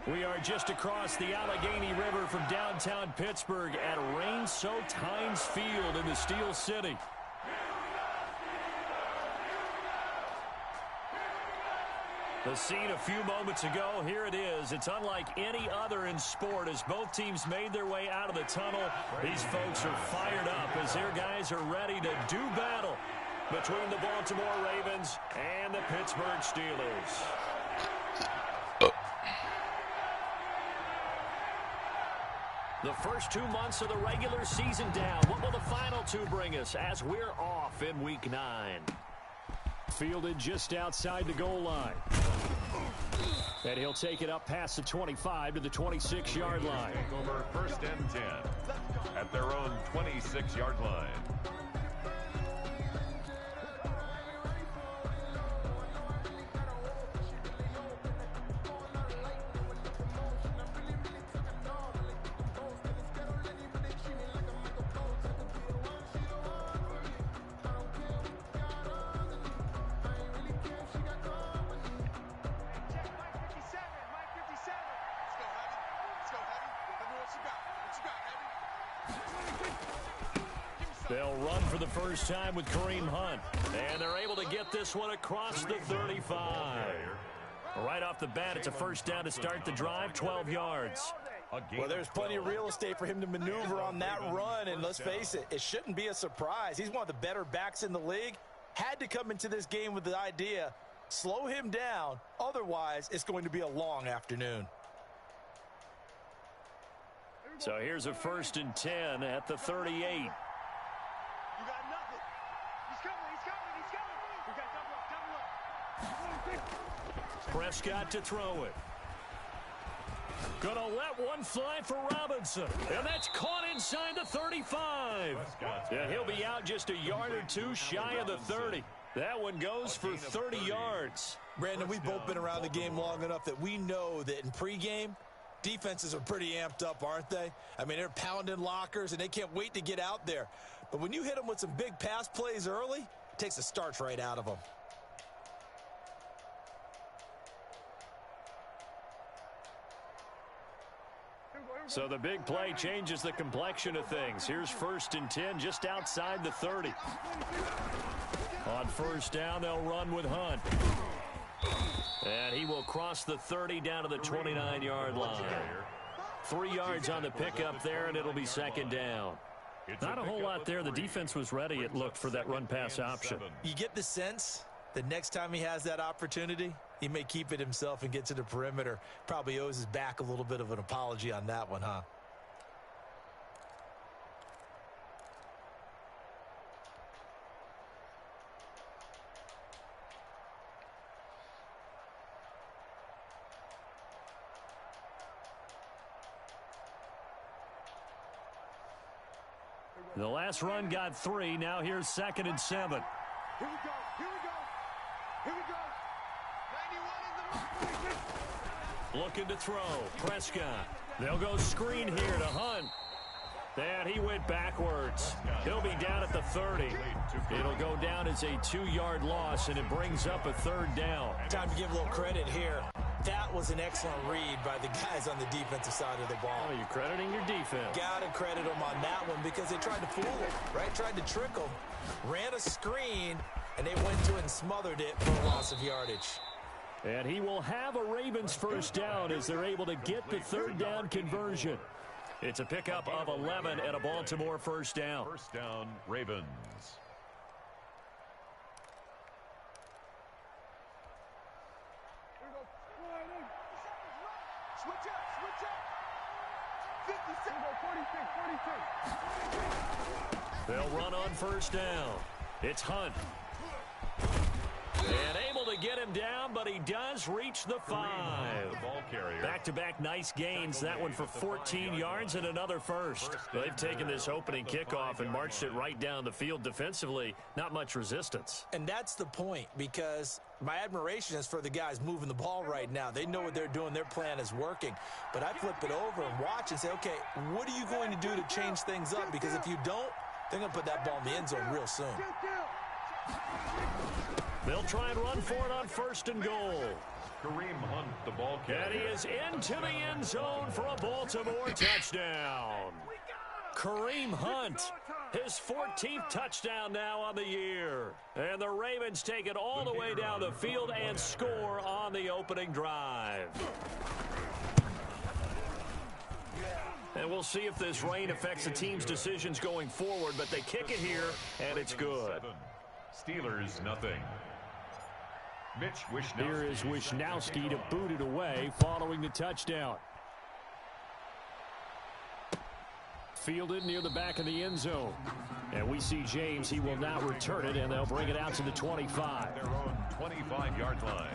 We are just across the Allegheny River from downtown Pittsburgh at rain-soaked Heinz Field in the Steel City. The scene a few moments ago, here it is. It's unlike any other in sport as both teams made their way out of the tunnel. These folks are fired up as their guys are ready to do battle between the Baltimore Ravens and the Pittsburgh Steelers. The first 2 months of the regular season down. What will the final two bring us as we're off in Week 9? Fielded just outside the goal line. And he'll take it up past the 25 to the 26-yard line. Over first and 10 at their own 26-yard line. They'll run for the first time with Kareem Hunt. And they're able to get this one across the 35. Right off the bat, it's a first down to start the drive, 12 yards. Well, there's plenty of real estate for him to maneuver on that run, and let's face it, it shouldn't be a surprise. He's one of the better backs in the league. Had to come into this game with the idea, slow him down, otherwise it's going to be a long afternoon. So here's a first and 10 at the 38. Prescott to throw it. Gonna let one fly for Robinson. And that's caught inside the 35. Yeah, he'll be out just a yard or two shy of the 30. That one goes for 30 yards. Brandon, we've both been around the game long enough that we know that in pregame, defenses are pretty amped up, aren't they? I mean, they're pounding lockers, and they can't wait to get out there. But when you hit them with some big pass plays early, it takes the starch right out of them. So the big play changes the complexion of things. Here's first and 10 just outside the 30. On first down, they'll run with Hunt. And he will cross the 30 down to the 29-yard line. 3 yards on the pickup there, and it'll be second down. Not a whole lot there. The defense was ready, it looked, for that run-pass option. You get the sense that next time he has that opportunity, he may keep it himself and get to the perimeter. Probably owes his back a little bit of an apology on that one, huh? The last run got 3. Now here's second and 7. Here we go. Here we go. Here we go. 91 in the... Looking to throw. Prescott. They'll go screen here to Hunt. And he went backwards. He'll be down at the 30. It'll go down as a 2-yard loss, and it brings up a third down. Time to give a little credit here. That was an excellent read by the guys on the defensive side of the ball. Oh, you're crediting your defense. Got to credit them on that one because they tried to fool him, right? Tried to trick him. Ran a screen, and they went to it and smothered it for a loss of yardage. And he will have a Ravens first down as they're able to get the third down conversion. It's a pickup of 11 and a Baltimore first down. First down, Ravens. Switch up. 46, 46. They'll run on first down. It's Hunt. And able to get him down, but he does reach the 5. Back-to-back nice gains. That one for 14 yards and another first. They've taken this opening kickoff and marched it right down the field defensively. Not much resistance. And that's the point, because my admiration is for the guys moving the ball right now. They know what they're doing. Their plan is working. But I flip it over and watch and say, okay, what are you going to do to change things up? Because if you don't, they're going to put that ball in the end zone real soon. They'll try and run for it on first and goal. Kareem Hunt, the ball carrier. And he is into the end zone for a Baltimore touchdown. Kareem Hunt, his 14th touchdown now on the year. And the Ravens take it all the way down the field and score on the opening drive. And we'll see if this rain affects the team's decisions going forward, but they kick it here, and it's good. Steelers, nothing. Mitch Wishnowsky. Here is Wishnowsky to boot it away following the touchdown. Fielded near the back of the end zone. And we see James. He will now return it, and they'll bring it out to the 25. Their own 25-yard line.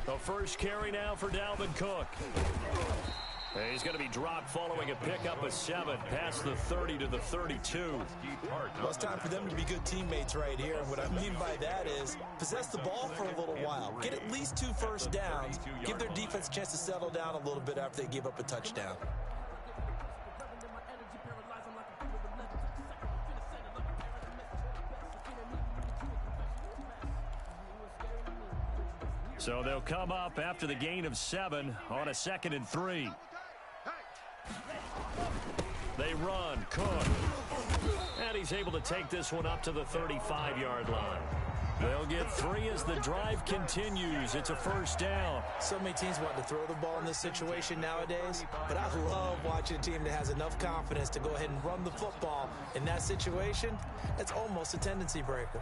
The first carry now for Dalvin Cook. He's going to be dropped following a pickup of 7 past the 30 to the 32. Well, it's time for them to be good teammates right here. And what I mean by that is possess the ball for a little while. Get at least 2 first downs. Give their defense a chance to settle down a little bit after they give up a touchdown. So they'll come up after the gain of 7 on a 2nd and 3. They run. Cook. And he's able to take this one up to the 35-yard line. They'll get 3 as the drive continues. It's a first down. So many teams want to throw the ball in this situation nowadays, but I love watching a team that has enough confidence to go ahead and run the football. In that situation, it's almost a tendency breaker.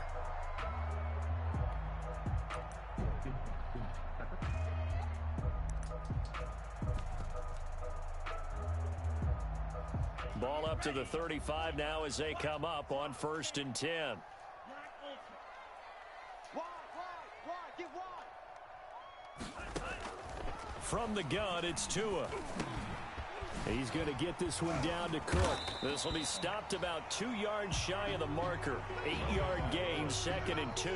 Ball up to the 35 now as they come up on 1st and 10. From the gun, it's Tua. He's going to get this one down to Cook. This will be stopped about 2 yards shy of the marker. 8-yard gain, 2nd and 2.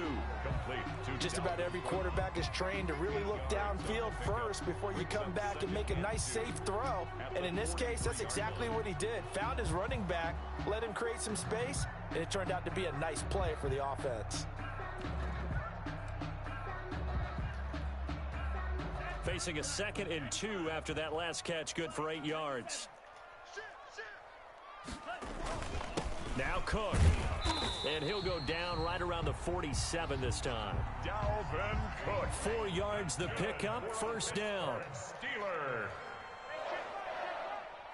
Just about every quarterback is trained to really look downfield first before you come back and make a nice, safe throw. And in this case, that's exactly what he did. Found his running back, let him create some space, and it turned out to be a nice play for the offense. Facing a 2nd and 2 after that last catch, good for 8 yards. Now Cook. And he'll go down right around the 47 this time. Dalvin Cook. 4 yards the pickup, first down. Steeler.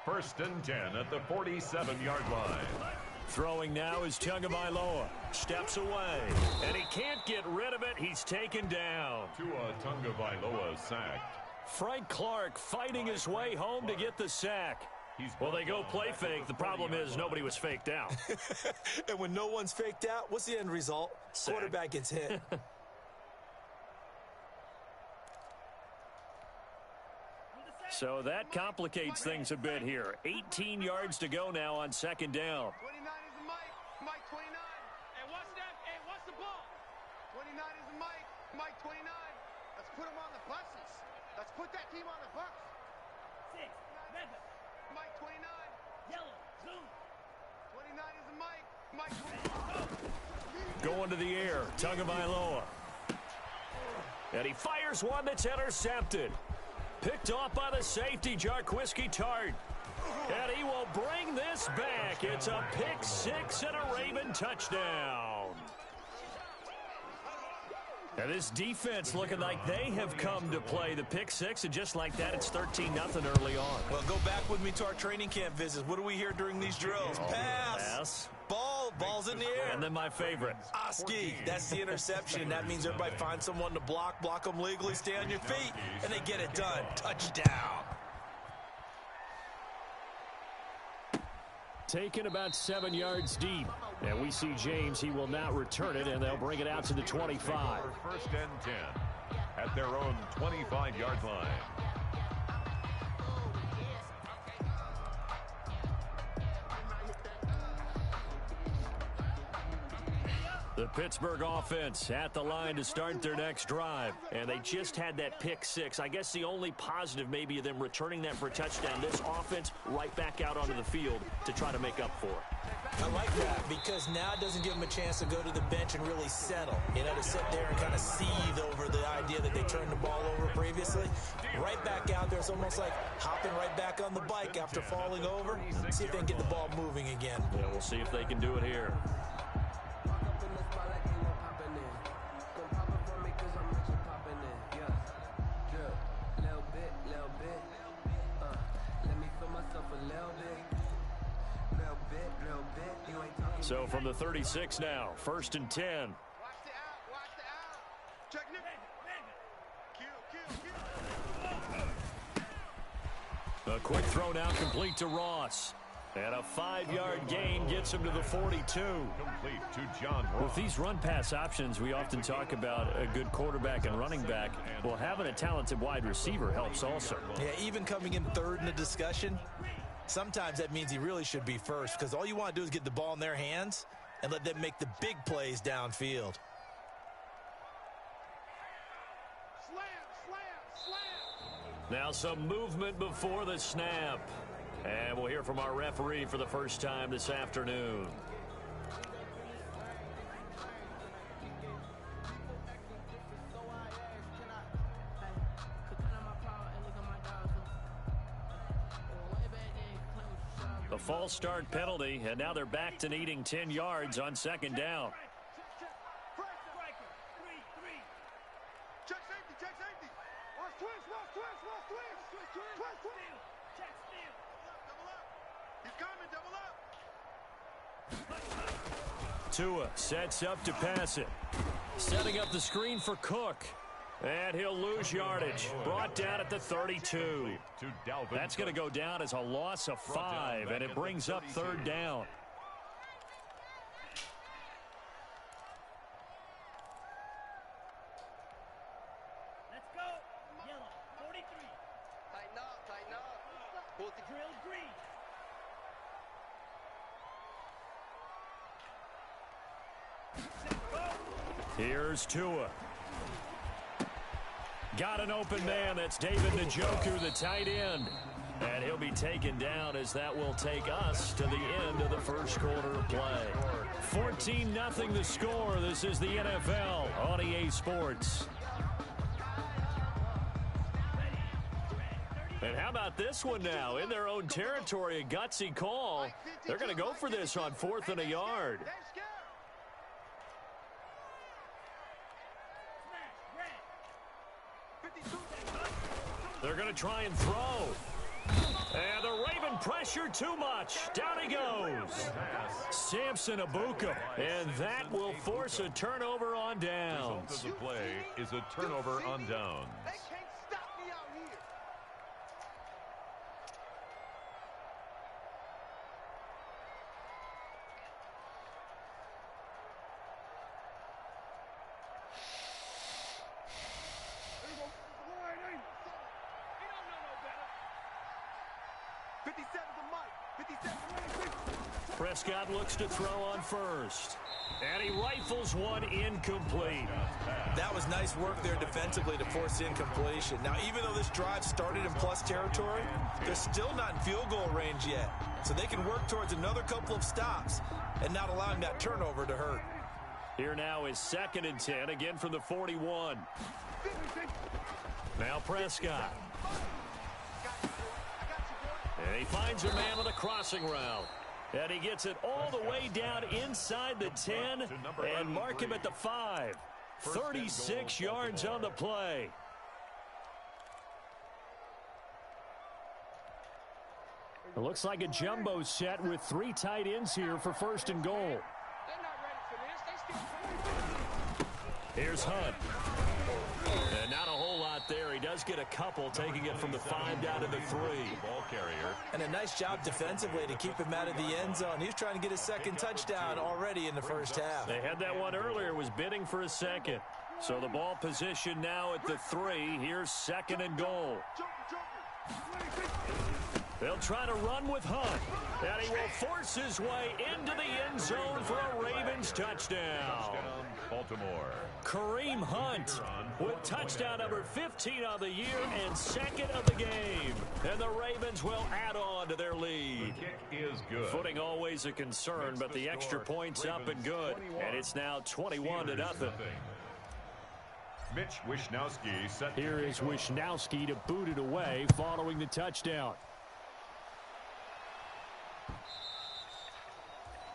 1st and 10 at the 47-yard line. Throwing now is Tagovailoa. Steps away. And he can't get rid of it. He's taken down. Tua Tagovailoa sacked. Frank Clark fighting his way home to get the sack. Well, they go play fake. The problem is nobody was faked out. And when no one's faked out, what's the end result? Sack. Quarterback gets hit. So that complicates things a bit here. 18 yards to go now on 2nd down. 29 is the Mike. Mike 29. Hey, watch that. Hey, watch the ball. 29 is the Mike. Mike 29. Let's put him on the buses. Let's put that team on the bus. 6. Mega. Mike 29. Yellow. Zoom. 29 is the Mike. Mike 29. Going to the air. Tagovailoa. And he fires one that's intercepted. Picked off by the safety, Jarquiski Tart. And he will bring this back. It's a pick 6 and a Raven touchdown. And this defense looking like they have come to play the pick 6, and just like that, it's 13-0 early on. Well, go back with me to our training camp visits. What do we hear during these drills? Pass. Ball's in the air. And then my favorite. Oski, that's the interception. That means everybody finds someone to block them legally, stay on your feet, and they get it done. Touchdown. Taken about 7 yards deep. And we see James. He will now return it, and they'll bring it out to the 25. 1st and 10 at their own 25-yard line. The Pittsburgh offense at the line to start their next drive. And they just had that pick six. I guess the only positive maybe of them returning that for a touchdown. This offense right back out onto the field to try to make up for it. I like that because now it doesn't give them a chance to go to the bench and really settle. You know, to sit there and kind of seethe over the idea that they turned the ball over previously. Right back out there. It's almost like hopping right back on the bike after falling over. See if they can get the ball moving again. Yeah, we'll see if they can do it here. So from the 36 now, 1st and 10. Watch the out, watch the out. Check it. Kill. A quick throw now complete to Ross. And a 5-yard gain gets him to the 42. Complete to John Ross. With these run-pass options, we often talk about a good quarterback and running back. Well, having a talented wide receiver helps also. Yeah, even coming in third in the discussion, sometimes that means he really should be first because all you want to do is get the ball in their hands and let them make the big plays downfield. Slam. Now some movement before the snap. And we'll hear from our referee for the first time this afternoon. The false start penalty, and now they're back to needing 10 yards on 2nd down. Check safety, check safety. Watch twist, watch twist, watch twist. Twist, twist. Check still. Double up. He's coming, double up. Tua sets up to pass it. Setting up the screen for Cook. And he'll lose yardage. Brought down at the 32. That's going to go down as a loss of 5, and it brings up 3rd down. Let's go. Yellow, 43. Tighten up, tighten up. Pull the Drill green. Here's Tua. Got an open man. That's David Njoku, the tight end. And he'll be taken down as that will take us to the end of the first quarter of play. 14-0 the score. This is the NFL on EA Sports. And how about this one now? In their own territory, a gutsy call. They're going to go for this on 4th and a yard. They're going to try and throw. And the Raven pressure too much. Down he goes. Samson Abuka. And that will force a turnover on downs. The play is a turnover on downs. They can't stop me out here. Prescott looks to throw on first. And he rifles one incomplete. That was nice work there defensively to force incompletion. Now, even though this drive started in plus territory, they're still not in field goal range yet. So they can work towards another couple of stops and not allowing that turnover to hurt. Here now is 2nd and 10, again from the 41. Now Prescott. And he finds a man on a crossing route. And he gets it all the way down inside the 10 and mark him at the 5. 36 yards on the play. It looks like a jumbo set with 3 tight ends here for 1st and goal. They're not ready for this. They still Here's Hunt. And not a whole lot there. He does get a couple, taking it from the 5 down to the 3. Ball carrier. And a nice job defensively to keep him out of the end zone. He's trying to get his 2nd touchdown already in the first half. They had that one earlier, was bidding for a 2nd. So the ball position now at the 3. Here's 2nd and goal. They'll try to run with Hunt. And he will force his way into the end zone for a Ravens touchdown. Baltimore. Kareem Hunt with touchdown number 15 of the year and second of the game. And the Ravens will add on to their lead. The kick is good. Footing always a concern, but the extra point's up and good. And it's now 21-0. Mitch Wishnowsky set. Here is Wishnowsky to boot it away following the touchdown.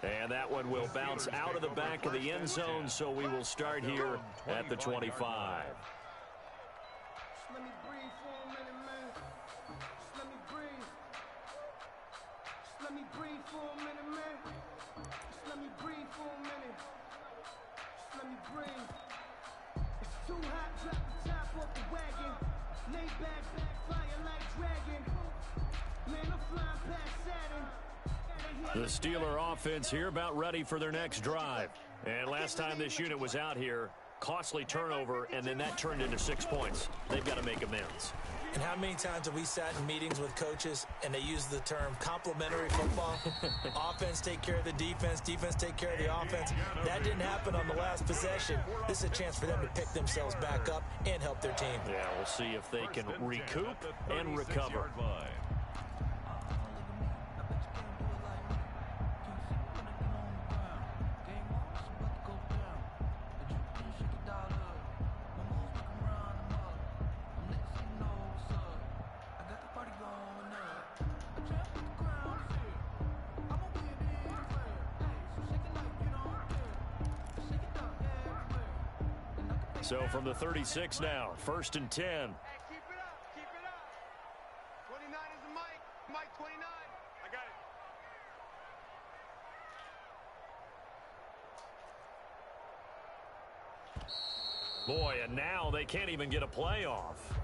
And that one will bounce out of the back of the end zone, so we will start here at the 25. Let me breathe for a minute, man. Just let me breathe. Just let me breathe for a minute, man. Just let me breathe for a minute. Just let me breathe. It's too hot, drop the top off the wagon. Lay back, fire like dragon. Man, I'm flying past Saturn. The Steeler offense here about ready for their next drive. And last time this unit was out here, costly turnover, and then that turned into 6 points. They've got to make amends. And how many times have we sat in meetings with coaches and they use the term complementary football? Offense take care of the defense, defense take care of the offense. That didn't happen on the last possession. This is a chance for them to pick themselves back up and help their team. Yeah, we'll see if they can recoup and recover. So from the 36 now, 1st and 10. Hey, keep it up, keep it up. 29 is the Mike. Mike 29. I got it. Boy, and now they can't even get a play off.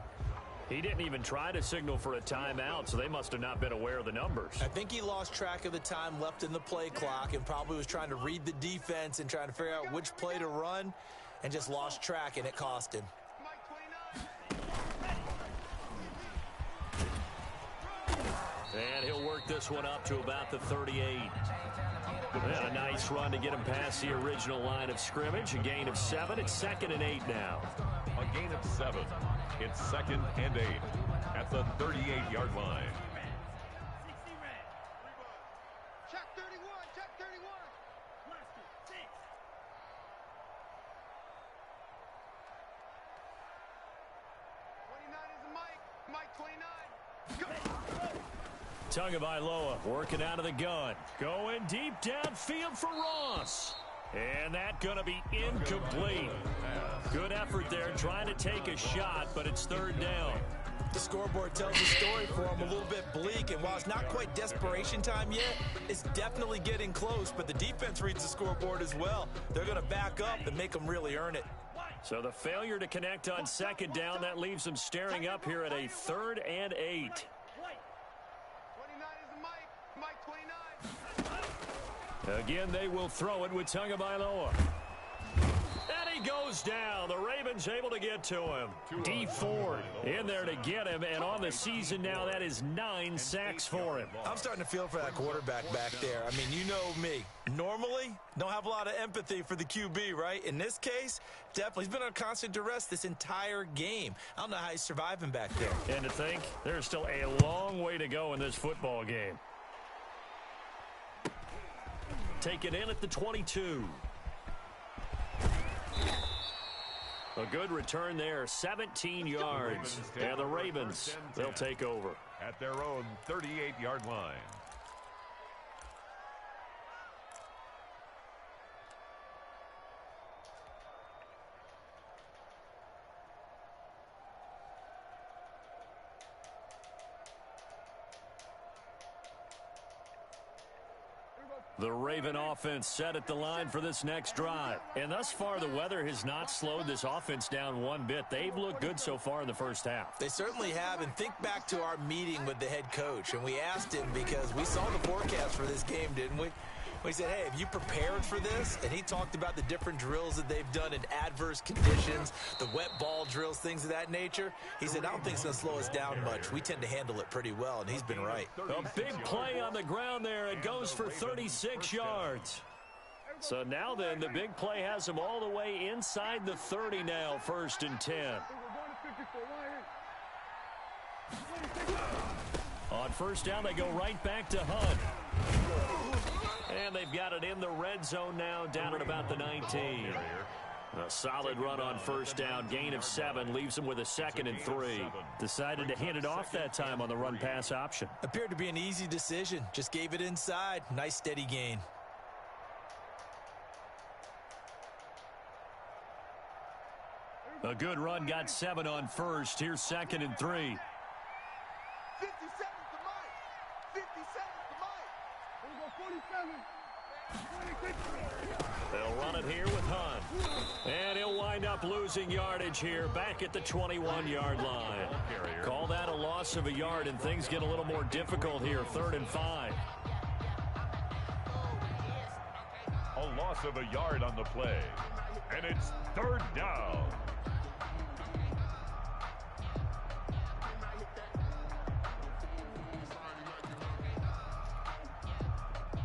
He didn't even try to signal for a timeout, so they must have not been aware of the numbers. I think he lost track of the time left in the play clock and probably was trying to read the defense and trying to figure out which play to run and just lost track, and it cost him. Mike 29. And he'll work this one up to about the 38. And a nice run to get him past the original line of scrimmage. A gain of 7. It's 2nd and 8 now. A gain of 7. It's 2nd and 8 at the 38-yard line. 60 red. Check 31, check 31. Cluster, 6. 29 is the Mike. Mike 29. Tagovailoa working out of the gun. Going deep downfield for Ross. And that going to be incomplete. Good effort there trying to take a shot, but it's 3rd down. The scoreboard tells the story for him, a little bit bleak, and while it's not quite desperation time yet, it's definitely getting close, but the defense reads the scoreboard as well. They're going to back up and make them really earn it. So the failure to connect on 2nd down, that leaves them staring up here at a 3rd and 8. 29 is the Mike. Mike 29. Again, they will throw it with Tagovailoa. And he goes down. The Ravens able to get to him. D Ford in there to get him, and on the season now, that is 9 sacks for him. I'm starting to feel for that quarterback back there. I mean, you know me. Normally, don't have a lot of empathy for the QB, right? In this case, definitely. He's been on constant duress this entire game. I don't know how he's surviving back there. And to think, there's still a long way to go in this football game. Take it in at the 22. A good return there, 17 yards. And the Ravens, they'll take over. At their own 38-yard line. The Raven offense set at the line for this next drive. And thus far, the weather has not slowed this offense down one bit. They've looked good so far in the first half. They certainly have, and think back to our meeting with the head coach, and we asked him because we saw the forecast for this game, didn't we? He said, hey, have you prepared for this? And he talked about the different drills that they've done in adverse conditions, the wet ball drills, things of that nature. He said, I don't think it's going to slow us down much. We tend to handle it pretty well, and he's been right. A big play on the ground there. It goes for 36 yards. So now then, the big play has him all the way inside the 30 now, 1st and 10. On 1st down, they go right back to Hunt. And they've got it in the red zone now, down at about the 19. A solid run on 1st down, gain of 7, leaves them with a 2nd and 3. Decided to hand it off that time on the run-pass option. Appeared to be an easy decision. Just gave it inside. Nice, steady gain. A good run, got 7 on 1st. Here's 2nd and 3. 50 seconds to Mike. 50 seconds to Mike. 47. They'll run it here with Hunt. And he'll wind up losing yardage here back at the 21-yard line. Call that a loss of a yard, and things get a little more difficult here, 3rd and 5. A loss of a yard on the play. And it's 3rd down.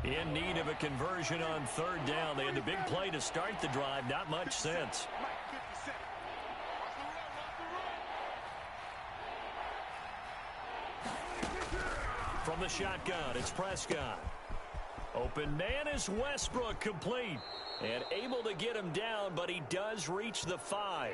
In need of a conversion on 3rd down. They had the big play to start the drive. Not much sense. From the shotgun, it's Prescott. Open man is Westbrook, complete. And able to get him down, but he does reach the 5.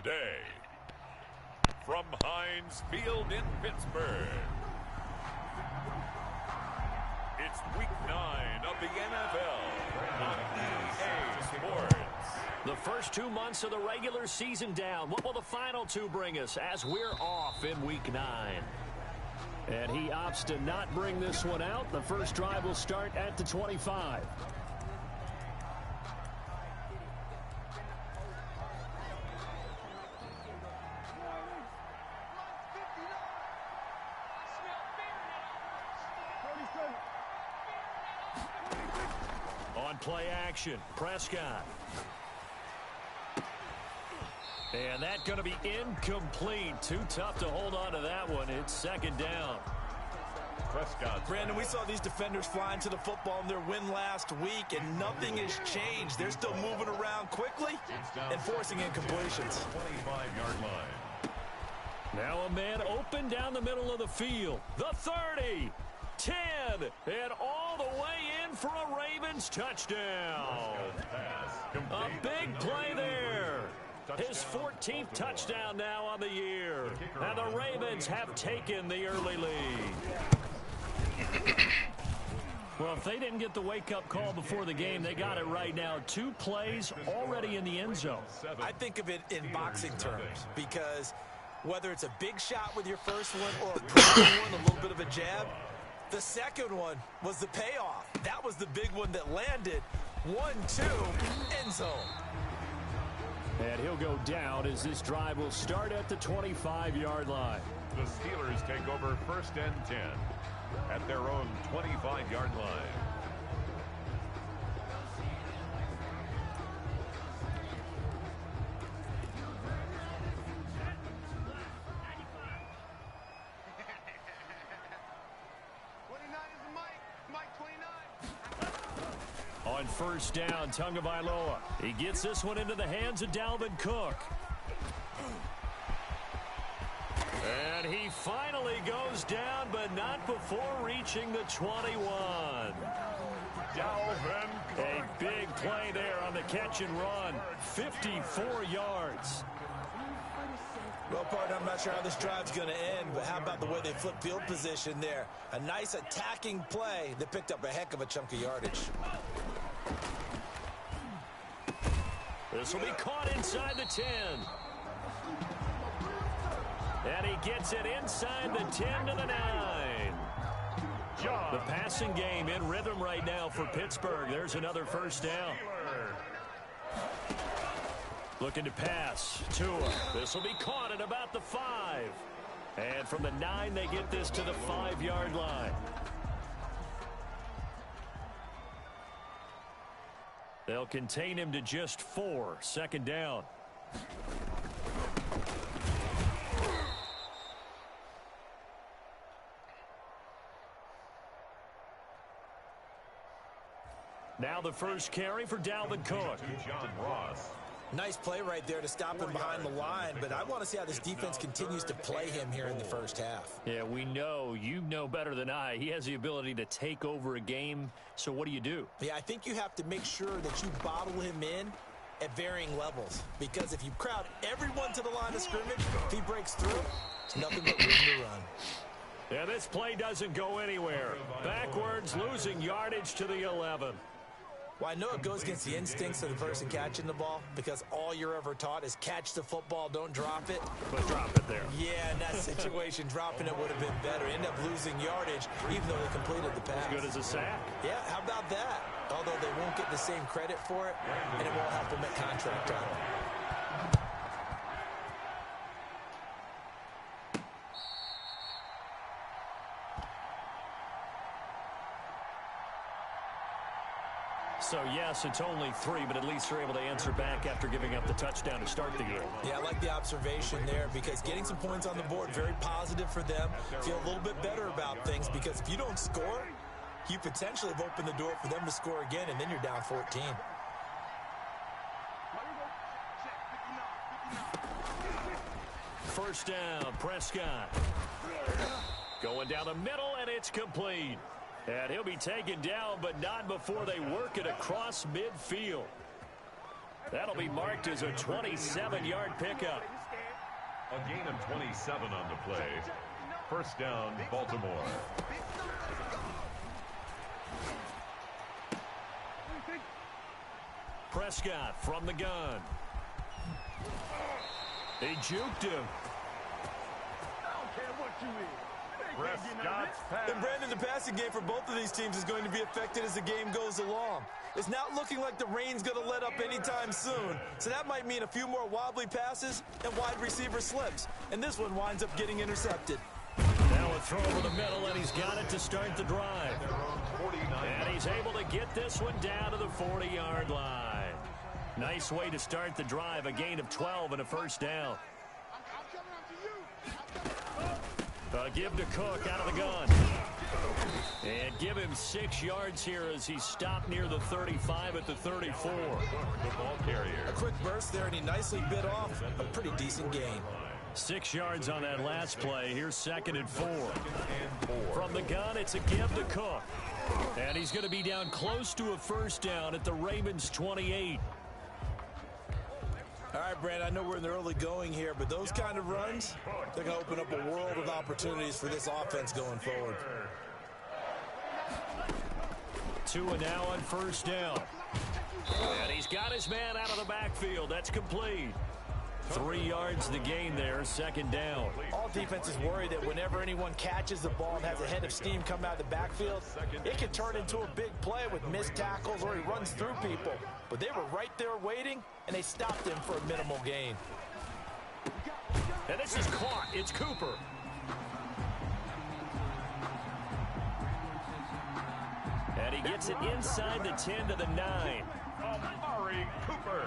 today, from Heinz Field in Pittsburgh, it's Week 9 of the NFL on EA Sports. The first 2 months of the regular season down. What will the final 2 bring us as we're off in Week 9? And he opts to not bring this one out. The first drive will start at the 25. On play action, Prescott. And that's going to be incomplete. Too tough to hold on to that one. It's second down. Prescott. Brandon, we saw these defenders flying to the football in their win last week, and nothing has changed. They're still moving around quickly and forcing incompletions. 25-yard line. Now a man open down the middle of the field. The 30, 10, and all the way in for a Ravens touchdown. A big play there. His 14th touchdown now on the year. And the Ravens have taken the early lead. Well, if they didn't get the wake-up call before the game, they got it right now. 2 plays already in the end zone. I think of it in boxing terms, because whether it's a big shot with your first one or a prime one, a little bit of a jab, the second one was the payoff. That was the big one that landed. 1-2, end zone. And he'll go down as this drive will start at the 25-yard line. The Steelers take over 1st and 10 at their own 25-yard line. On first down, Tagovailoa. He gets this one into the hands of Dalvin Cook. And he finally goes down, but not before reaching the 21. Dalvin Cook. A big play there on the catch and run. 54 yards. Well, partner, I'm not sure how this drive's going to end, but how about the way they flip field position there? A nice attacking play that picked up a heck of a chunk of yardage. This will be caught inside the 10. And he gets it inside the 10 to the 9. The passing game in rhythm right now for Pittsburgh. There's another first down. Looking to pass. Tua. This will be caught at about the 5. And from the 9, they get this to the 5-yard line. They'll contain him to just 4. Second down. Now the first carry for Dalvin Cook. John Ross. Nice play right there to stop him behind the line, but I want to see how this defense continues to play him here in the first half. Yeah, we know. You know better than I. He has the ability to take over a game, so what do? Yeah, I think you have to make sure that you bottle him in at varying levels, because if you crowd everyone to the line of scrimmage, if he breaks through, it's nothing but room to run. Yeah, this play doesn't go anywhere. Backwards, losing yardage to the 11. Well, I know it goes against the instincts of the person catching the ball, because all you're ever taught is catch the football, don't drop it. But drop it there. Yeah, in that situation, dropping it would have been better. End up losing yardage, even though they completed the pass. As good as a sack. Yeah, how about that? Although they won't get the same credit for it, and it won't help them at contract time. So, yes, it's only 3, but at least they're able to answer back after giving up the touchdown to start the game. Yeah, I like the observation there, because getting some points on the board, very positive for them. Feel a little bit better about things, because if you don't score, you potentially have opened the door for them to score again, and then you're down 14. First down, Prescott. Going down the middle, and it's complete. And he'll be taken down, but not before they work it across midfield. That'll be marked as a 27-yard pickup. A gain of 27 on the play. First down, Baltimore. Prescott from the gun. He juked him. Prescott's pass. And Brandon, the passing game for both of these teams is going to be affected as the game goes along. It's not looking like the rain's going to let up anytime soon. So that might mean a few more wobbly passes and wide receiver slips. And this one winds up getting intercepted. Now a throw over the middle, and he's got it to start the drive. And he's able to get this one down to the 40-yard line. Nice way to start the drive, a gain of 12 and a first down. Give to Cook out of the gun. And give him 6 yards here as he stopped near the 35 at the 34. The ball carrier. A quick burst there, and he nicely bit off a pretty decent gain. 6 yards on that last play. Here's 2nd and 4. From the gun, it's a give to Cook. And he's going to be down close to a first down at the Ravens 28. All right, Brad, I know we're in the early going here, but those kind of runs, they're going to open up a world of opportunities for this offense going forward. Tua now on first down. And he's got his man out of the backfield. That's complete. 3 yards the gain there, 2nd down. All defenses worry that whenever anyone catches the ball and has a head of steam come out of the backfield, it can turn into a big play with missed tackles or he runs through people. But they were right there waiting, and they stopped him for a minimal gain. And this is caught. It's Cooper. And he gets it inside the 10 to the 9. Amari Cooper.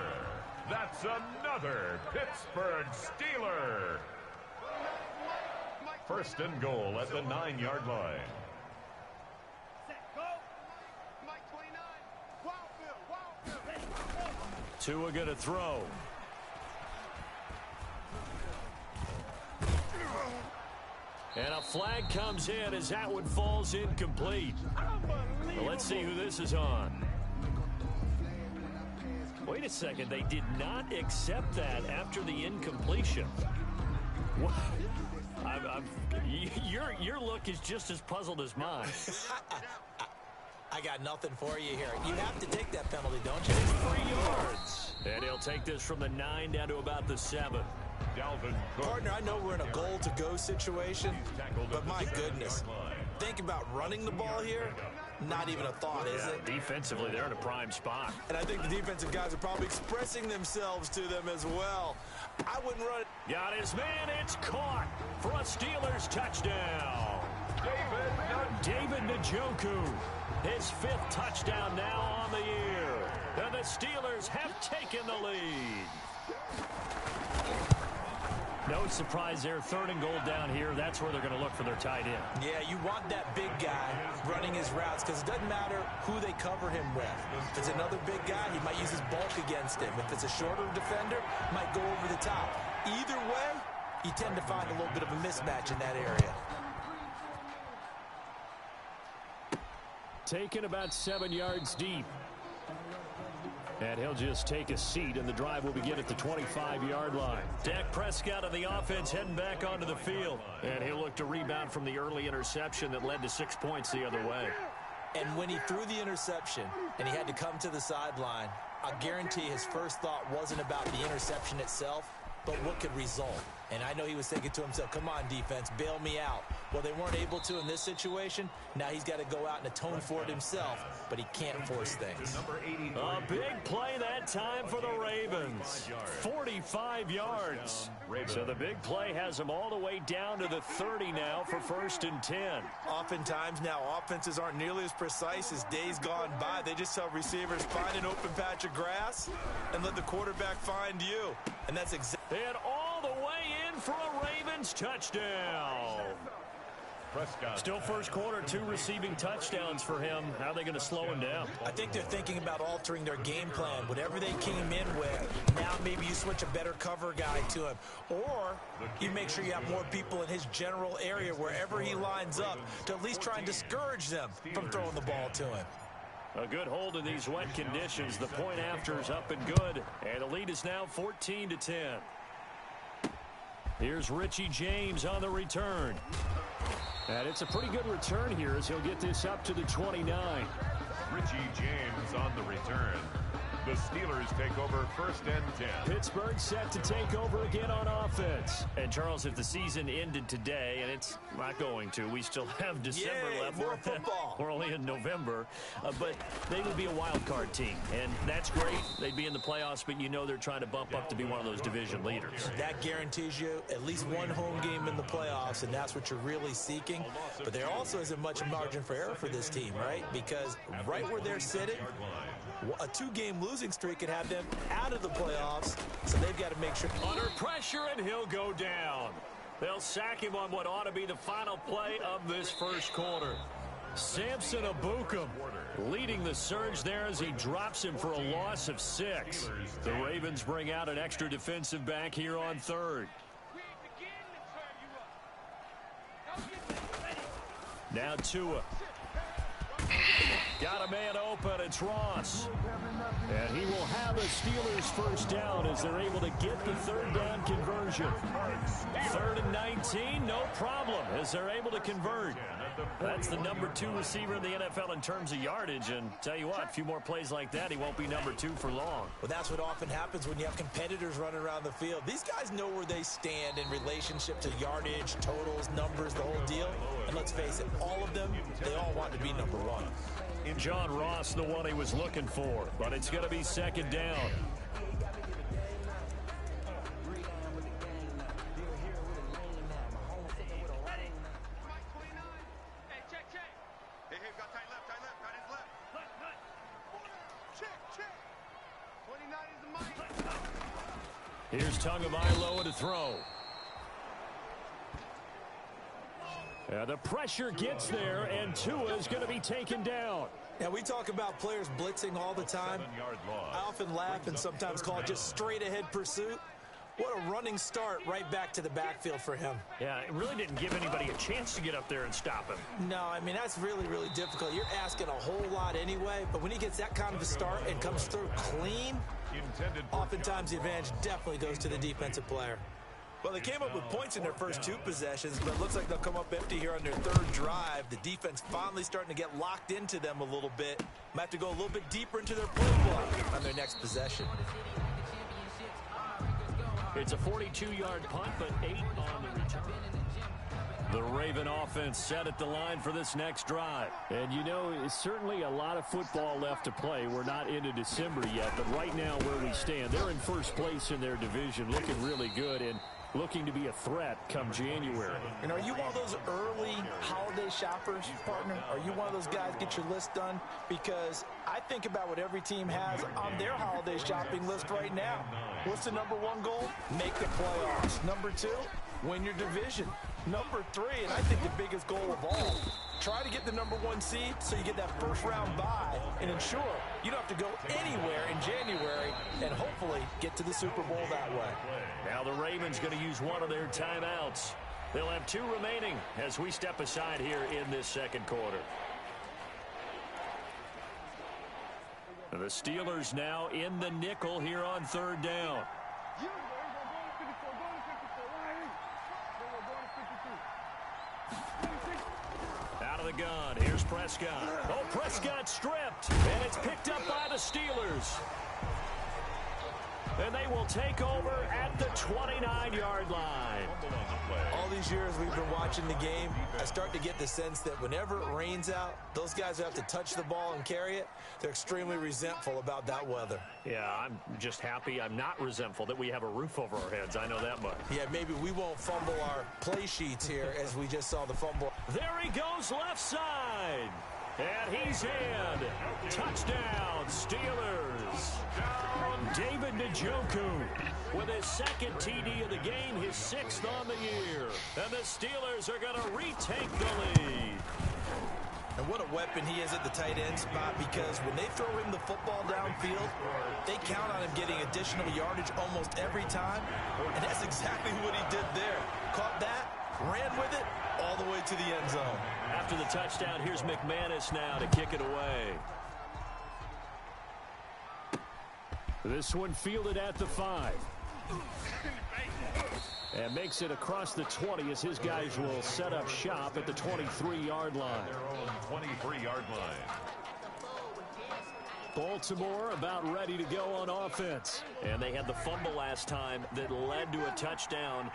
That's another Pittsburgh Steeler. First and goal at the 9-yard line. Set, go. Mike 29. Wildfield. Tua going to throw. And a flag comes in as that one falls incomplete. Well, let's see who this is on. Wait a second, they did not accept that after the incompletion. What? Your look is just as puzzled as mine. I got nothing for you here. You have to take that penalty, don't you? It's 3 yards. And he'll take this from the 9 down to about the 7. Dalvin Cook. Partner, I know we're in a goal-to-go situation, but my goodness, think about running the ball here. Not even a thought, is it? Defensively, they're in a prime spot. And I think the defensive guys are probably expressing themselves to them as well. I wouldn't run it. Got his man. It's caught for a Steelers touchdown. David Njoku. His 5th touchdown now on the year. And the Steelers have taken the lead. No surprise there. 3rd and goal down here. That's where they're going to look for their tight end. Yeah, you want that big guy running his routes because it doesn't matter who they cover him with. If it's another big guy, he might use his bulk against him. If it's a shorter defender, might go over the top. Either way, you tend to find a little bit of a mismatch in that area. Taken about 7 yards deep. And he'll just take a seat, and the drive will begin at the 25-yard line. Dak Prescott of the offense heading back onto the field. And he'll look to rebound from the early interception that led to 6 points the other way. And when he threw the interception and he had to come to the sideline, I guarantee his first thought wasn't about the interception itself, but what could result. And I know he was thinking to himself, come on, defense, bail me out. Well, they weren't able to in this situation. Now he's got to go out and atone for it himself, but he can't force things. A big play that time for the Ravens. 45 yards. So the big play has them all the way down to the 30 now for 1st and 10. Oftentimes now, offenses aren't nearly as precise as days gone by. They just tell receivers, find an open patch of grass and let the quarterback find you. And that's exactly. And all the way in for a Ravens touchdown. Prescott. Still first quarter, 2 receiving touchdowns for him. How are they going to slow him down? I think they're thinking about altering their game plan. Whatever they came in with, now maybe you switch a better cover guy to him. Or you make sure you have more people in his general area wherever he lines up to at least try and discourage them from throwing the ball to him. A good hold in these wet conditions. The point after is up and good. And the lead is now 14-10. Here's Richie James on the return. And it's a pretty good return here as he'll get this up to the 29. Richie James on the return. The Steelers take over 1st and 10. Pittsburgh set to take over again on offense. And, Charles, if the season ended today, and it's not going to, we still have December left. More football. We're only in November. But they would be a wild card team. And that's great. They'd be in the playoffs, but you know they're trying to bump up to be one of those division leaders. That guarantees you at least one home game in the playoffs, and that's what you're really seeking. But there also isn't much margin for error for this team, right? Because right where they're sitting, a 2-game losing streak could have them out of the playoffs, so they've got to make sure. Under pressure, and he'll go down. They'll sack him on what ought to be the final play of this first quarter. Samson Ebukam leading the surge there as he drops him for a loss of 6. The Ravens bring out an extra defensive back here on 3rd. Now Tua. Got a man open. It's Ross. And he will have a Steelers first down as they're able to get the 3rd down conversion. 3rd and 19, no problem as they're able to convert. That's the number 2 receiver in the NFL in terms of yardage. And tell you what, a few more plays like that, he won't be number 2 for long. Well, that's what often happens when you have competitors running around the field. These guys know where they stand in relationship to yardage, totals, numbers, the whole deal. And let's face it, all of them, they all want to be number 1. John Ross, the one he was looking for, but it's going to be 2nd down. Here's Tagovailoa to throw. The pressure gets there, and Tua is going to be taken down. Yeah, we talk about players blitzing all the time. I often laugh and sometimes call it just straight-ahead pursuit. What a running start right back to the backfield for him. Yeah, it really didn't give anybody a chance to get up there and stop him. No, I mean, that's really, really difficult. You're asking a whole lot anyway, but when he gets that kind of a start and comes through clean, oftentimes the advantage definitely goes to the defensive player. Well, they came up with points in their first 2 possessions, but it looks like they'll come up empty here on their 3rd drive. The defense finally starting to get locked into them a little bit. Might have to go a little bit deeper into their playbook on their next possession. It's a 42-yard punt, but 8 on the return. The Raven offense set at the line for this next drive. And, you know, it's certainly a lot of football left to play. We're not into December yet, but right now where we stand, they're in first place in their division, looking really good and looking to be a threat come January. And are you one of those early holiday shoppers, partner? Are you one of those guys get your list done? Because I think about what every team has on their holiday shopping list right now. What's the number 1 goal? Make the playoffs. Number 2, win your division. Number 3, and I think the biggest goal of all, try to get the number 1 seed so you get that first-round bye and ensure you don't have to go anywhere in January and hopefully get to the Super Bowl that way. Now the Ravens going to use one of their timeouts. They'll have 2 remaining as we step aside here in this second quarter. The Steelers now in the nickel here on 3rd down. Out of the gun, here's Prescott. Oh, Prescott stripped, and it's picked up by the Steelers. And they will take over at the 29-yard line. All these years we've been watching the game, I start to get the sense that whenever it rains out, those guys who have to touch the ball and carry it, they're extremely resentful about that weather. Yeah, I'm just happy I'm not resentful that we have a roof over our heads. I know that much. Yeah, maybe we won't fumble our play sheets here as we just saw the fumble. There he goes left side. And he's in. Touchdown, Steelers. David Njoku with his 2nd TD of the game, his 6th on the year. And the Steelers are going to retake the lead. And what a weapon he is at the tight end spot, because when they throw him the football downfield, they count on him getting additional yardage almost every time. And that's exactly what he did there. Caught that, ran with it, all the way to the end zone. After the touchdown, here's McManus now to kick it away. This one fielded at the 5. And makes it across the 20 as his guys will set up shop at the 23-yard line. Their own 23-yard line. Baltimore about ready to go on offense. And they had the fumble last time that led to a touchdown.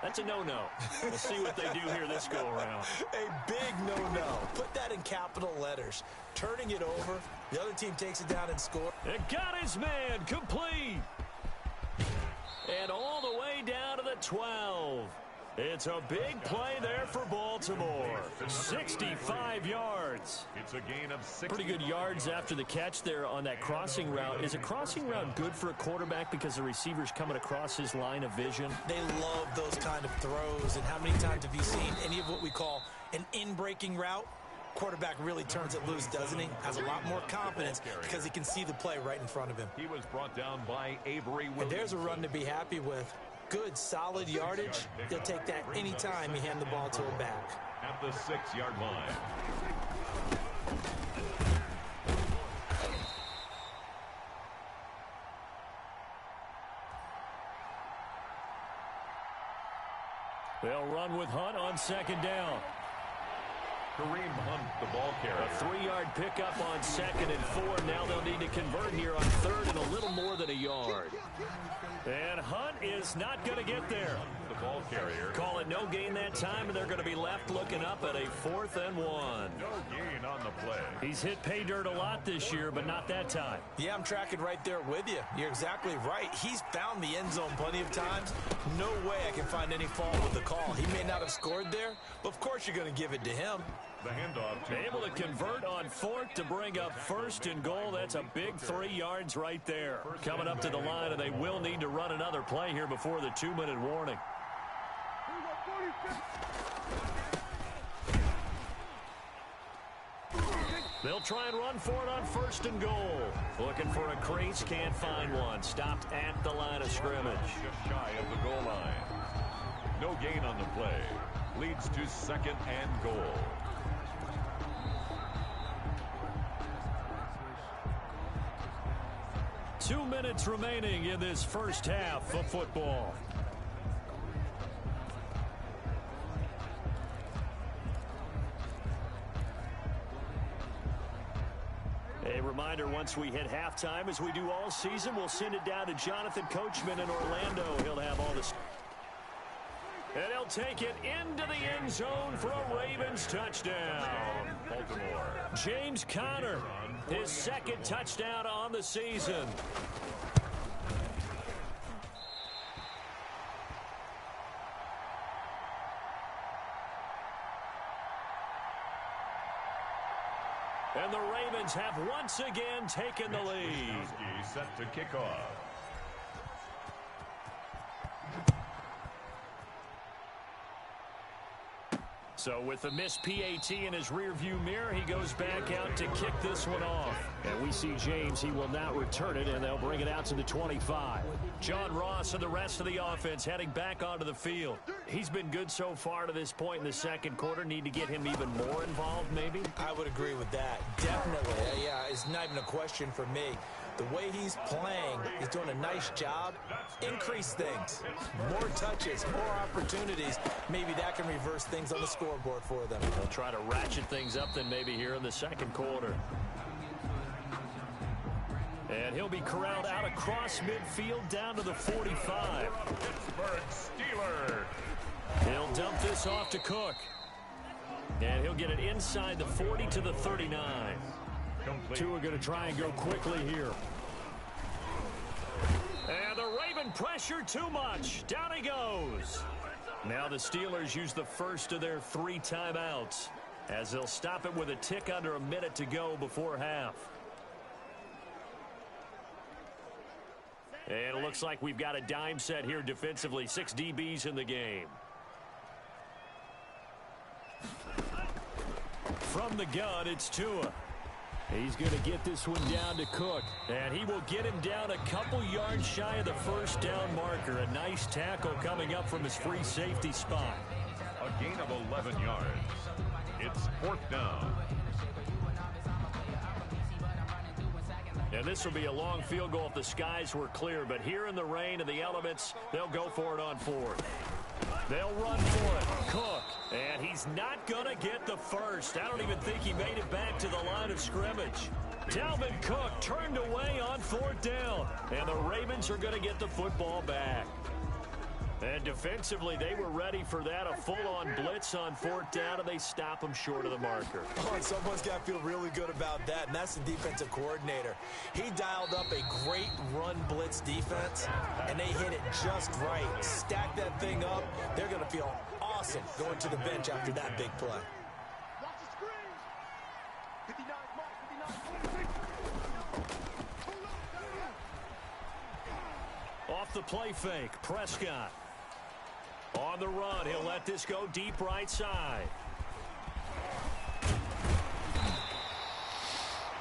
That's a no-no. We'll see what they do here this go-around. A big no-no. Put that in capital letters. Turning it over, the other team takes it down and scores. It got his man complete. And all the way down to the 12. It's a big play there for Baltimore. 65 yards. It's a gain of 6. Pretty good yards after the catch there on that crossing route. Is a crossing route good for a quarterback because the receiver's coming across his line of vision? They love those kind of throws. And how many times have you seen any of what we call an in-breaking route? Quarterback really turns it loose, doesn't he? Has a lot more confidence because he can see the play right in front of him. He was brought down by Avery Williams. And there's a run to be happy with. Good, solid yardage. He'll take that anytime you hand the ball to him back. At the 6-yard line. They'll run with Hunt on second down. Kareem Hunt, the ball carrier. A 3-yard pickup on 2nd and 4. Now they'll need to convert here on 3rd and a little more than a yard. And Hunt is not going to get there. The ball carrier. Call it no gain that time, and they're going to be left looking up at a 4th and 1. No gain on the play. He's hit pay dirt a lot this year, but not that time. Yeah, I'm tracking right there with you. You're exactly right. He's found the end zone plenty of times. No way I can find any fault with the call. He may not have scored there, but of course you're going to give it to him. The handoff. Able to convert on 4th to bring up 1st and goal. That's a big 3 yards right there. Coming up to the line, and they will need to run another play here before the 2-minute warning. They'll try and run for it on 1st and goal. Looking for a crease, can't find one. Stopped at the line of scrimmage. Just shy of the goal line. No gain on the play. Leads to 2nd and goal. Two minutes remaining in this first half of football. A reminder, once we hit halftime, as we do all season, we'll send it down to Jonathan Coachman in Orlando. He'll have all this. And he'll take it into the end zone for a Ravens touchdown. Baltimore. James Conner, his 2nd touchdown on the season. And the Ravens have once again taken the lead. Set to kick off. So with the missed PAT in his rearview mirror, he goes back out to kick this one off. And we see James, he will not return it, and they'll bring it out to the 25. John Ross and the rest of the offense heading back onto the field. He's been good so far to this point in the second quarter. Need to get him even more involved, maybe? I would agree with that. Definitely. Yeah, it's not even a question for me. The way he's playing, he's doing a nice job. Increase things. More touches, more opportunities. Maybe that can reverse things on the scoreboard for them. They'll try to ratchet things up then maybe here in the second quarter. And he'll be corralled out across midfield down to the 45. Pittsburgh Steelers. He'll dump this off to Cook. And he'll get it inside the 40 to the 39. Two are going to try and go quickly here. And the Raven pressure too much. Down he goes. Now the Steelers use the first of their 3 timeouts as they'll stop it with a tick under a minute to go before half. And it looks like we've got a dime set here defensively. 6 DBs in the game. From the gun, it's Tua. He's going to get this one down to Cook. And he will get him down a couple yards shy of the first down marker. A nice tackle coming up from his free safety spot. A gain of 11 yards. It's 4th down. And this will be a long field goal if the skies were clear. But here in the rain and the elements, they'll go for it on fourth. They'll run for it. Cook. And he's not going to get the first. I don't even think he made it back to the line of scrimmage. Dalvin Cook turned away on fourth down. And the Ravens are going to get the football back. And defensively, they were ready for that, a full-on blitz on fourth down, and they stop them short of the marker. Oh, and someone's got to feel really good about that, and that's the defensive coordinator. He dialed up a great run blitz defense, and they hit it just right. Stack that thing up. They're going to feel awesome going to the bench after that big play. Watch the screen. 59, Mark, 59. Off the play fake, Prescott. On the run, he'll let this go deep right side.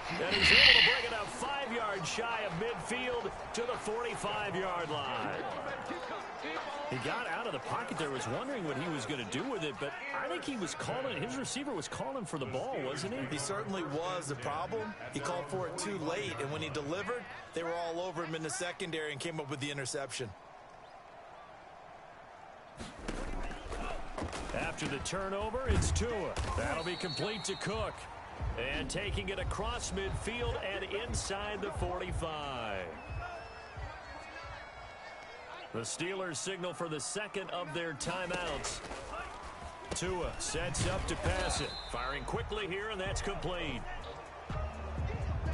And he's able to bring it up 5 yards shy of midfield to the 45-yard line. He got out of the pocket there, was wondering what he was going to do with it, but I think he was calling, his receiver was calling for the ball, wasn't he? He certainly was. The problem, he called for it too late, and when he delivered, they were all over him in the secondary and came up with the interception. After the turnover, it's Tua. That'll be complete to Cook. And taking it across midfield and inside the 45. The Steelers signal for the second of their timeouts. Tua sets up to pass it. Firing quickly here, and that's complete.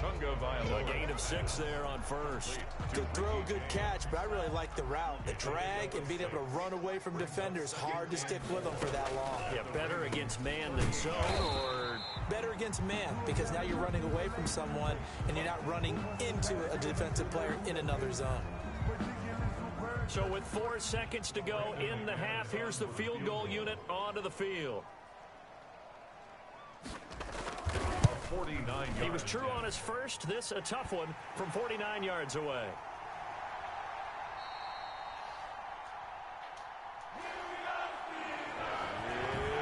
A gain of 6 there on first. Good throw, good catch, but I really like the route. The drag and being able to run away from defenders, hard to stick with them for that long. Yeah, better against man than zone, or better against man, because now you're running away from someone and you're not running into a defensive player in another zone. So with 4 seconds to go in the half, here's the field goal unit onto the field. 49 He was true on his first. This a tough one from 49 yards away.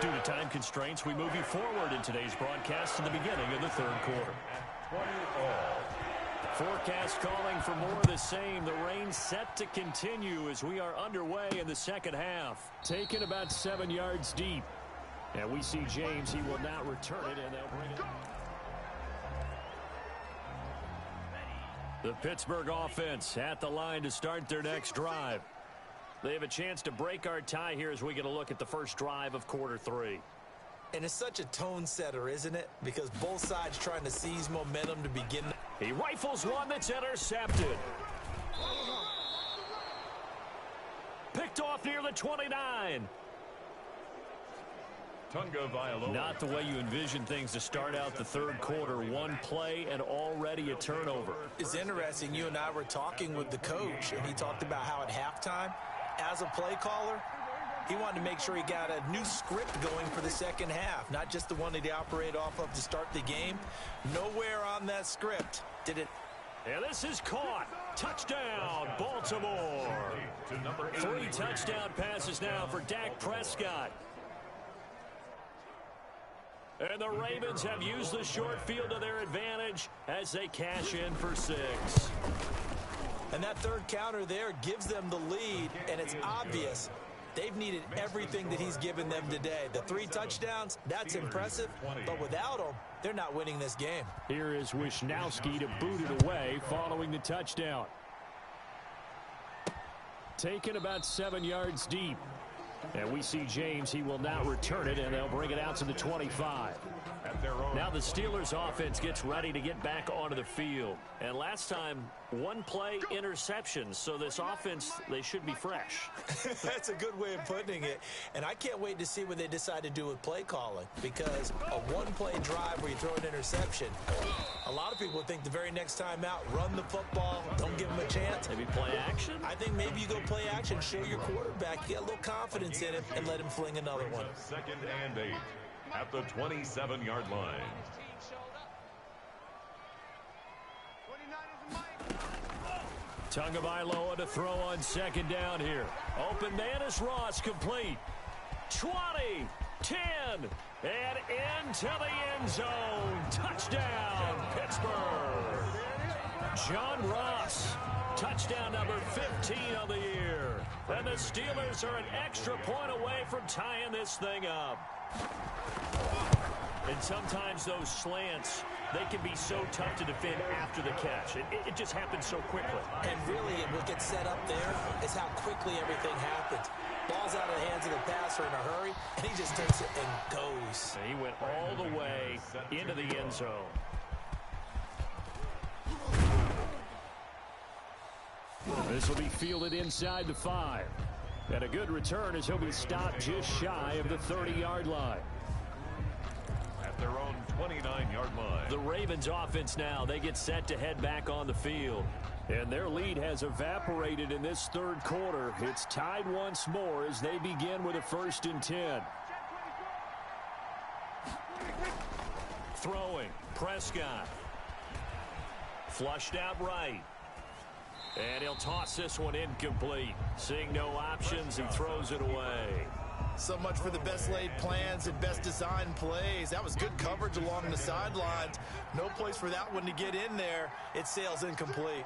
Due to time constraints, we move you forward in today's broadcast to the beginning of the third quarter. Forecast calling for more of the same. The rain set to continue as we are underway in the second half. Taken about 7 yards deep. And we see James. He will now return it, and they'll bring it. The Pittsburgh offense at the line to start their next drive. They have a chance to break our tie here as we get a look at the first drive of quarter 3. And it's such a tone setter, isn't it? Because both sides trying to seize momentum to begin. He rifles one that's intercepted. Picked off near the 29. Not the way you envision things to start out the third quarter. One play and already a turnover. It's interesting. You and I were talking with the coach, and he talked about how at halftime, as a play caller, he wanted to make sure he got a new script going for the second half, not just the one that he operated off of to start the game. Nowhere on that script did it. And this is caught. Touchdown, Baltimore. 3 touchdown passes now for Dak Prescott. And the Ravens have used the short field to their advantage as they cash in for 6. And that third counter there gives them the lead, and it's obvious they've needed everything that he's given them today. The 3 touchdowns, that's impressive, but without him, they're not winning this game. Here is Wisnowski to boot it away following the touchdown. Taken about 7 yards deep. And we see James. He will now return it, and they'll bring it out to the 25. Now the Steelers offense gets ready to get back onto the field. And last time, 1 play interception. So this offense, they should be fresh. That's a good way of putting it. And I can't wait to see what they decide to do with play calling. Because a 1-play drive where you throw an interception, a lot of people think the very next time out, run the football, don't give them a chance. Maybe play action? I think maybe you go play action, show your quarterback, get a little confidence in him, and let him fling another one. 2nd and 8 at the 27-yard line. 29 is Mike. Tagovailoa to throw on 2nd down here. Open man is Ross, complete. 20, 10, and into the end zone. Touchdown, Pittsburgh. John Ross, touchdown number 15 of the year. And the Steelers are an extra point away from tying this thing up. And sometimes those slants, they can be so tough to defend after the catch. It just happens so quickly. And really, what gets set up there is how quickly everything happens. Ball's out of the hands of the passer in a hurry, and he just takes it and goes. And he went all the way into the end zone. This will be fielded inside the 5. And a good return as he'll be stopped just shy of the 30-yard line. At their own 29-yard line. The Ravens offense now, they get set to head back on the field. And their lead has evaporated in this third quarter. It's tied once more as they begin with a 1st and 10. Throwing, Prescott. Flushed out right. And he'll toss this one incomplete. Seeing no options, he throws it away. So much for the best laid plans and best designed plays. That was good coverage along the sidelines. No place for that one to get in there. It sails incomplete.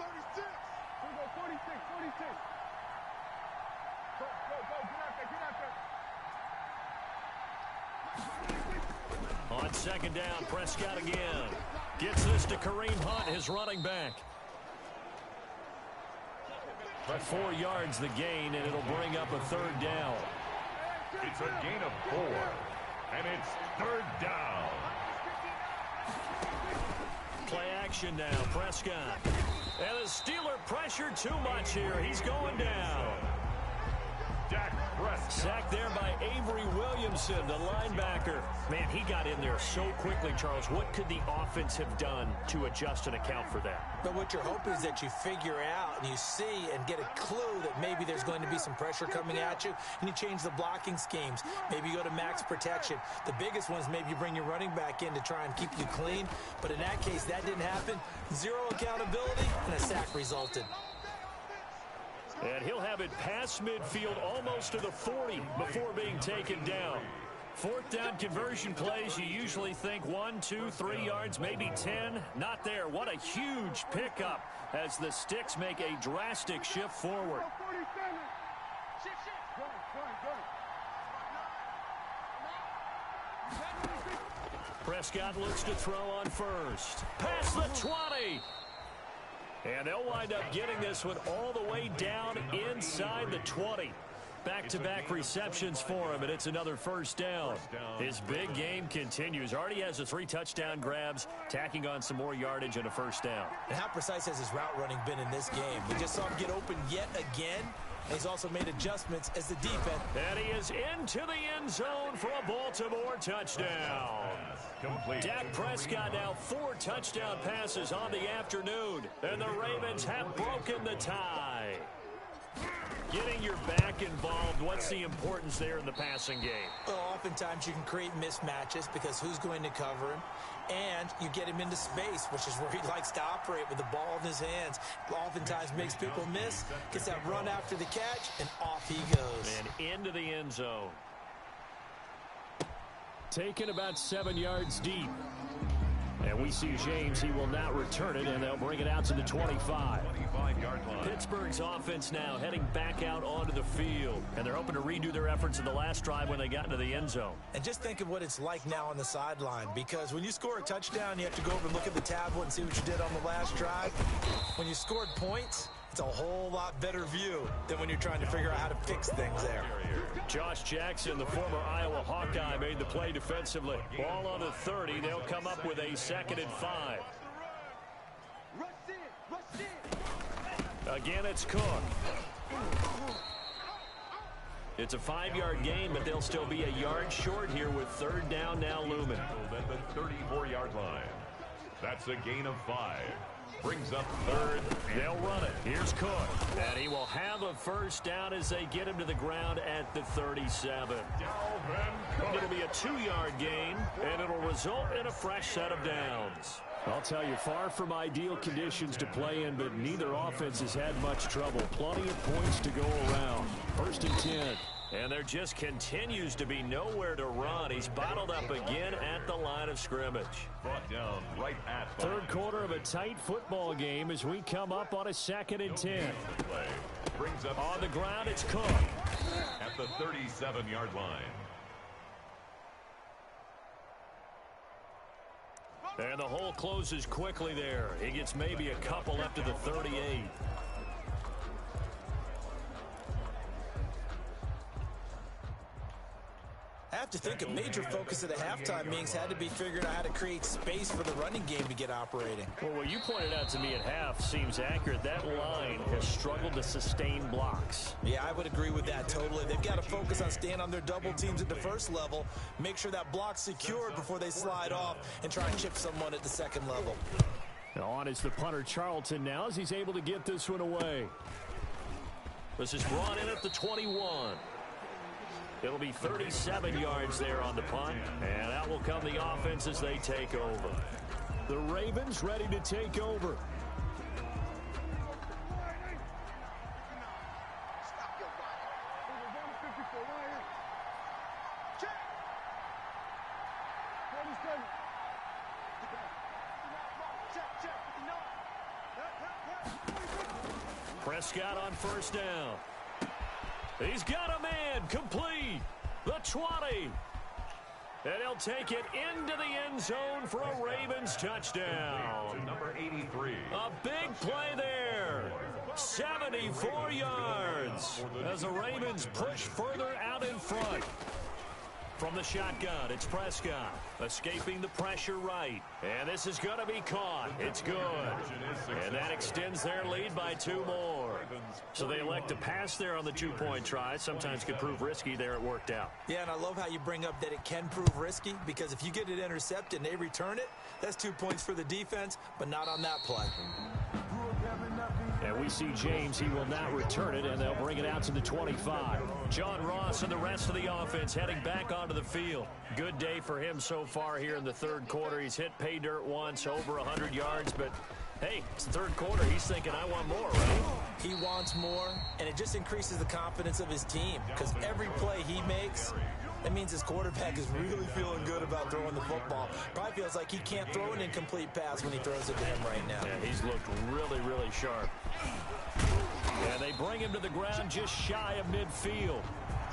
On 2nd down, Prescott again. Gets this to Kareem Hunt, his running back. 4 yards the gain, and it'll bring up a 3rd down. It's a gain of 4, and it's 3rd down. Play action now, Prescott. And the Steeler pressure too much here. He's going down. Dak Prescott. Sacked there by Avery Williamson, the linebacker. Man, he got in there so quickly, Charles. What could the offense have done to adjust and account for that? But what you're hoping is that you figure out and you see and get a clue that maybe there's going to be some pressure coming at you, and you change the blocking schemes. Maybe you go to max protection. The biggest one is maybe you bring your running back in to try and keep you clean. But in that case, that didn't happen. 0 accountability, and a sack resulted. And he'll have it past midfield almost to the 40 before being taken down. 4th down conversion plays, you usually think 1, 2, 3 yards, maybe 10. Not there. What a huge pickup as the Sticks make a drastic shift forward. Prescott looks to throw on 1st. Past the 20. And they'll wind up getting this one all the way down inside the 20. Back-to-back receptions for him, and it's another 1st down. His big game continues. Already has the 3 touchdown grabs, tacking on some more yardage and a 1st down. And how precise has his route running been in this game? We just saw him get open yet again. And he's also made adjustments as the defense. And he is into the end zone for a Baltimore touchdown. Complete. Dak Prescott now 4 touchdown passes on the afternoon. And the Ravens have broken the tie. Getting your back involved, what's the importance there in the passing game? Well, oftentimes you can create mismatches because who's going to cover him? And you get him into space, which is where he likes to operate with the ball in his hands. Oftentimes makes people miss, gets that run after the catch, and off he goes. And into the end zone. Taken about 7 yards deep. And we see James, he will not return it, and they'll bring it out to the 25. 25-yard line. Pittsburgh's offense now heading back out onto the field. And they're hoping to redo their efforts in the last drive when they got into the end zone. And just think of what it's like now on the sideline, because when you score a touchdown, you have to go over and look at the tablet and see what you did on the last drive. When you scored points, it's a whole lot better view than when you're trying to figure out how to fix things there. Josh Jackson, the former Iowa Hawkeye, made the play defensively. Ball on the 30. They'll come up with a 2nd and 5. Again, it's Cook. It's a 5-yard gain, but they'll still be a yard short here with 3rd down now looming. At the 34-yard line. That's a gain of 5. Brings up 3rd. They'll run it. Here's Cook. And he will have a 1st down as they get him to the ground at the 37. It'll be a 2-yard gain, and it'll result in a fresh set of downs. I'll tell you, far from ideal conditions to play in, but neither offense has had much trouble. Plenty of points to go around. 1st and 10. And there just continues to be nowhere to run. He's bottled up again at the line of scrimmage. Brought down right at Third quarter of a tight football game as we come up on a 2nd and 10. Brings up On the ground, it's Cook. at the 37-yard line. And the hole closes quickly there. He gets maybe a couple up to the 38. I have to think a major focus of the halftime meetings had to be figuring out how to create space for the running game to get operating. Well, what you pointed out to me at half seems accurate. That line has struggled to sustain blocks. Yeah, I would agree with that totally. They've got to focus on staying on their double teams at the first level, make sure that block's secured before they slide off and try and chip someone at the second level. Now on is the punter Charlton now as he's able to get this one away. This is brought in at the 21. It'll be 37 yards there on the punt, and out will come the offense as they take over. The Ravens ready to take over. Stop your Prescott on first down. He's got a man, complete, the 20. And he'll take it into the end zone for a Ravens touchdown. Number 83. A big play there. 74 yards as the Ravens push further out in front. From the shotgun, it's Prescott escaping the pressure right. And this is going to be caught. It's good. And that extends their lead by 2 more. So they elect to pass there on the 2-point try. Sometimes could prove risky. There it worked out. Yeah, and I love how you bring up that it can prove risky, because if you get it intercepted and they return it, that's 2 points for the defense, but not on that play. And we see James. He will not return it, and they'll bring it out to the 25. John Ross and the rest of the offense heading back onto the field. Good day for him so far here in the third quarter. He's hit pay dirt once, over 100 yards, but hey, it's the third quarter. He's thinking, I want more, right? He wants more, and it just increases the confidence of his team, because every play he makes, that means his quarterback is really feeling good about throwing the football. Probably feels like he can't throw an incomplete pass when he throws it to him right now. Yeah, he's looked really, really sharp. And they bring him to the ground just shy of midfield.